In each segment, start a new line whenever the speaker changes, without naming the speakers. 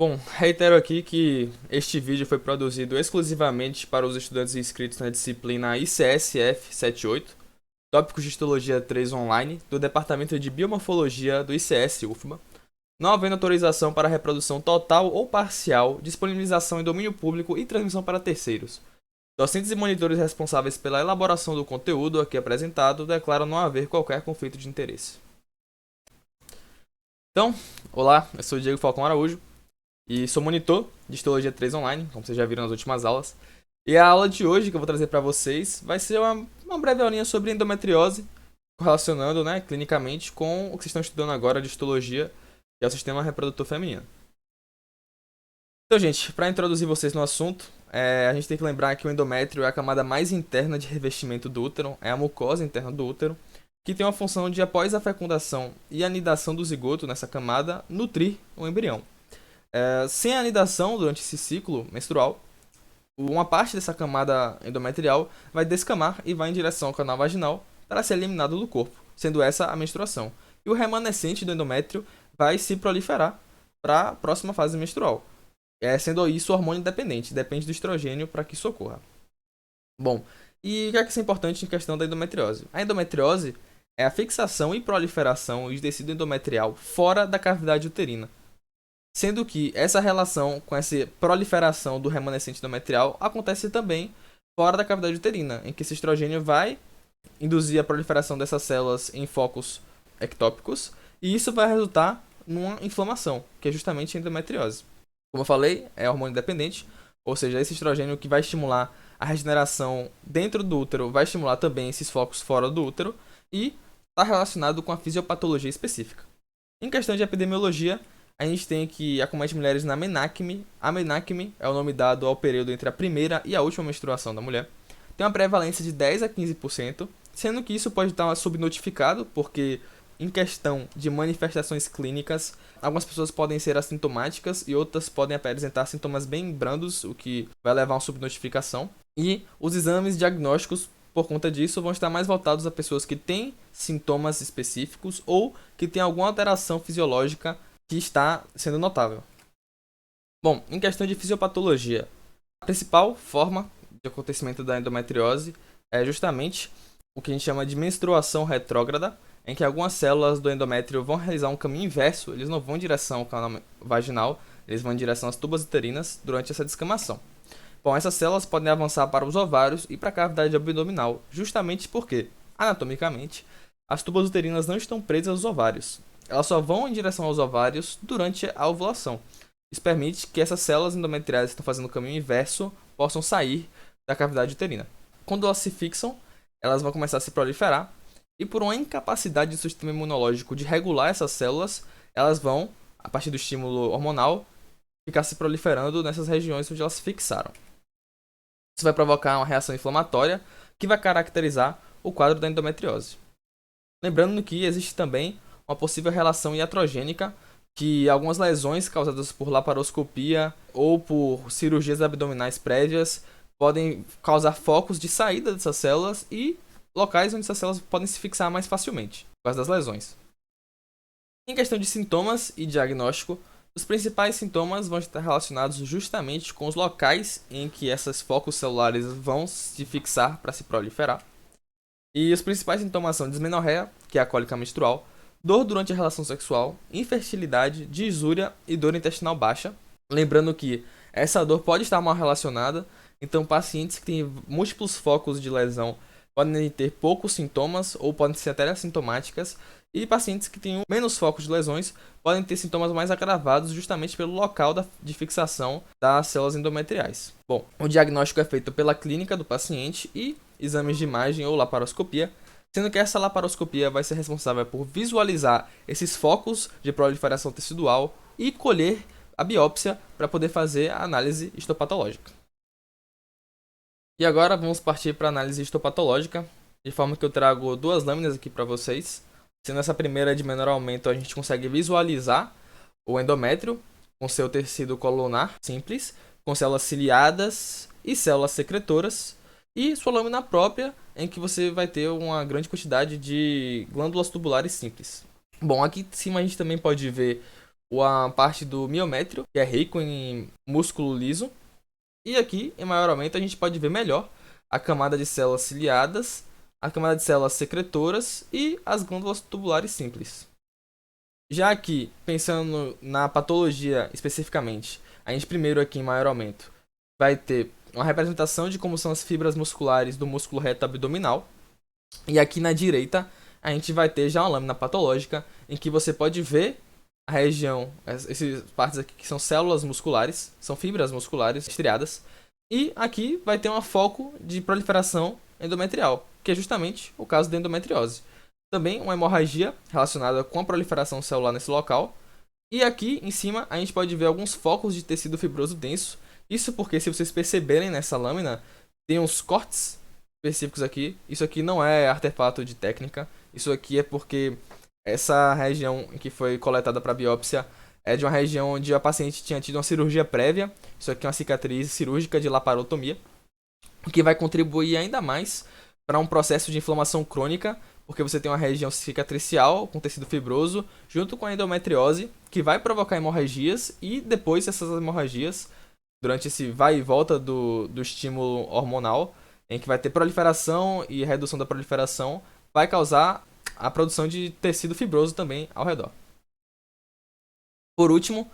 Bom, reitero aqui que este vídeo foi produzido exclusivamente para os estudantes inscritos na disciplina ICSF 78, Tópicos de Histologia 3 Online, do Departamento de Biomorfologia do ICS UFBA, não havendo autorização para reprodução total ou parcial, disponibilização em domínio público e transmissão para terceiros. Docentes e monitores responsáveis pela elaboração do conteúdo aqui apresentado declaram não haver qualquer conflito de interesse. Então, olá, eu sou o Diego Falcão Araújo e sou monitor de Histologia 3 Online, como vocês já viram nas últimas aulas. E a aula de hoje que eu vou trazer para vocês vai ser uma breve aulinha sobre endometriose, correlacionando, clinicamente com o que vocês estão estudando agora de histologia, que é o sistema reprodutor feminino. Então, gente, para introduzir vocês no assunto, a gente tem que lembrar que o endométrio é a camada mais interna de revestimento do útero, é a mucosa interna do útero, que tem uma função de, após a fecundação e anidação do zigoto nessa camada, nutrir o embrião. Sem anidação durante esse ciclo menstrual, uma parte dessa camada endometrial vai descamar e vai em direção ao canal vaginal para ser eliminado do corpo, sendo essa a menstruação. E o remanescente do endométrio vai se proliferar para a próxima fase menstrual, sendo isso hormônio dependente, depende do estrogênio para que isso ocorra. Bom, e o que é isso é importante em questão da endometriose? A endometriose é a fixação e proliferação de tecido endometrial fora da cavidade uterina, sendo que essa relação com essa proliferação do remanescente endometrial acontece também fora da cavidade uterina, em que esse estrogênio vai induzir a proliferação dessas células em focos ectópicos, e isso vai resultar numa inflamação, que é justamente a endometriose. Como eu falei, é hormônio dependente, ou seja, esse estrogênio que vai estimular a regeneração dentro do útero vai estimular também esses focos fora do útero e está relacionado com a fisiopatologia específica. Em questão de epidemiologia, a gente tem que acomete mulheres na menacme. A menacme é o nome dado ao período entre a primeira e a última menstruação da mulher. Tem uma prevalência de 10 a 15%, sendo que isso pode estar subnotificado, porque em questão de manifestações clínicas, algumas pessoas podem ser assintomáticas e outras podem apresentar sintomas bem brandos, o que vai levar a uma subnotificação. E os exames diagnósticos, por conta disso, vão estar mais voltados a pessoas que têm sintomas específicos ou que têm alguma alteração fisiológica que está sendo notável. Bom, em questão de fisiopatologia, a principal forma de acontecimento da endometriose é justamente o que a gente chama de menstruação retrógrada, em que algumas células do endométrio vão realizar um caminho inverso, eles não vão em direção ao canal vaginal, eles vão em direção às tubas uterinas durante essa descamação. Bom, essas células podem avançar para os ovários e para a cavidade abdominal, justamente porque, anatomicamente, as tubas uterinas não estão presas aos ovários. Elas só vão em direção aos ovários durante a ovulação. Isso permite que essas células endometriais que estão fazendo o caminho inverso possam sair da cavidade uterina. Quando elas se fixam, elas vão começar a se proliferar e por uma incapacidade do sistema imunológico de regular essas células, elas vão, a partir do estímulo hormonal, ficar se proliferando nessas regiões onde elas se fixaram. Isso vai provocar uma reação inflamatória que vai caracterizar o quadro da endometriose. Lembrando que existe também uma possível relação iatrogênica, que algumas lesões causadas por laparoscopia ou por cirurgias abdominais prévias podem causar focos de saída dessas células e locais onde essas células podem se fixar mais facilmente, por causa das lesões. Em questão de sintomas e diagnóstico, os principais sintomas vão estar relacionados justamente com os locais em que esses focos celulares vão se fixar para se proliferar. E os principais sintomas são dismenorreia, que é a cólica menstrual, dor durante a relação sexual, infertilidade, disúria e dor intestinal baixa. Lembrando que essa dor pode estar mal relacionada, então pacientes que têm múltiplos focos de lesão podem ter poucos sintomas ou podem ser até assintomáticas, e pacientes que têm menos focos de lesões podem ter sintomas mais agravados justamente pelo local de fixação das células endometriais. Bom, o diagnóstico é feito pela clínica do paciente e exames de imagem ou laparoscopia, sendo que essa laparoscopia vai ser responsável por visualizar esses focos de proliferação tecidual e colher a biópsia para poder fazer a análise histopatológica. E agora vamos partir para a análise histopatológica, de forma que eu trago duas lâminas aqui para vocês. Sendo essa primeira de menor aumento, a gente consegue visualizar o endométrio com seu tecido colunar simples, com células ciliadas e células secretoras, e sua lâmina própria, em que você vai ter uma grande quantidade de glândulas tubulares simples. Bom, aqui em cima a gente também pode ver a parte do miométrio, que é rico em músculo liso. E aqui, em maior aumento, a gente pode ver melhor a camada de células ciliadas, a camada de células secretoras e as glândulas tubulares simples. Já aqui, pensando na patologia especificamente, a gente primeiro aqui em maior aumento vai ter uma representação de como são as fibras musculares do músculo reto abdominal. E aqui na direita, a gente vai ter já uma lâmina patológica em que você pode ver a região, essas partes aqui que são células musculares, são fibras musculares estriadas. E aqui vai ter um foco de proliferação endometrial, que é justamente o caso da endometriose. Também uma hemorragia relacionada com a proliferação celular nesse local. E aqui em cima a gente pode ver alguns focos de tecido fibroso denso. Isso porque, se vocês perceberem nessa lâmina, tem uns cortes específicos aqui. Isso aqui não é artefato de técnica. Isso aqui é porque essa região que foi coletada para biópsia é de uma região onde a paciente tinha tido uma cirurgia prévia. Isso aqui é uma cicatriz cirúrgica de laparotomia, o que vai contribuir ainda mais para um processo de inflamação crônica, porque você tem uma região cicatricial com tecido fibroso, junto com a endometriose, que vai provocar hemorragias, e depois essas hemorragias, durante esse vai e volta do estímulo hormonal, em que vai ter proliferação e redução da proliferação, vai causar a produção de tecido fibroso também ao redor. Por último,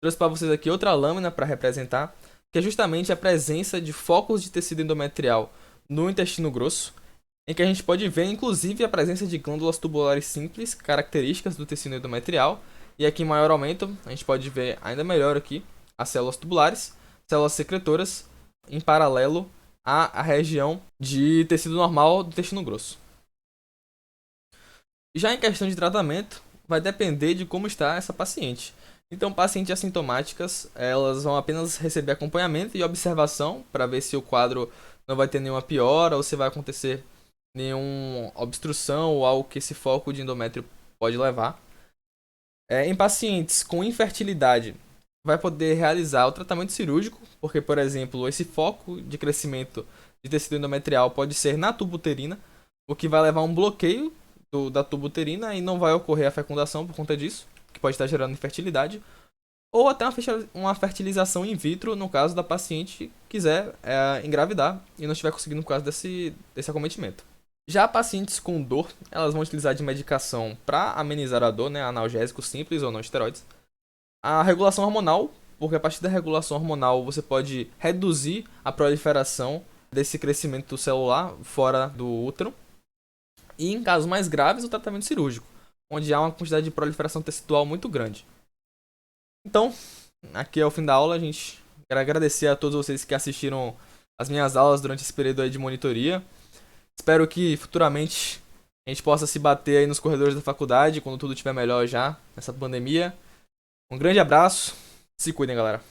trouxe para vocês aqui outra lâmina para representar, que é justamente a presença de focos de tecido endometrial no intestino grosso, em que a gente pode ver inclusive a presença de glândulas tubulares simples, características do tecido endometrial, e aqui em maior aumento a gente pode ver ainda melhor aqui as células tubulares, células secretoras, em paralelo à região de tecido normal do intestino grosso. Já em questão de tratamento, vai depender de como está essa paciente. Então, pacientes assintomáticas, elas vão apenas receber acompanhamento e observação para ver se o quadro não vai ter nenhuma piora ou se vai acontecer nenhuma obstrução ou algo que esse foco de endométrio pode levar. Em pacientes com infertilidade, vai poder realizar o tratamento cirúrgico, porque, por exemplo, esse foco de crescimento de tecido endometrial pode ser na tuba uterina, o que vai levar a um bloqueio da tuba uterina e não vai ocorrer a fecundação por conta disso, que pode estar gerando infertilidade, ou até uma fertilização in vitro, no caso da paciente quiser engravidar e não estiver conseguindo por causa desse acometimento. Já pacientes com dor, elas vão utilizar de medicação para amenizar a dor, né, analgésicos simples ou não esteroides. A regulação hormonal, porque a partir da regulação hormonal você pode reduzir a proliferação desse crescimento celular fora do útero. E em casos mais graves, o tratamento cirúrgico, onde há uma quantidade de proliferação tecidual muito grande. Então, aqui é o fim da aula, gente. Quero agradecer a todos vocês que assistiram as minhas aulas durante esse período aí de monitoria. Espero que futuramente a gente possa se bater aí nos corredores da faculdade, quando tudo estiver melhor já, nessa pandemia. Um grande abraço, se cuidem, galera.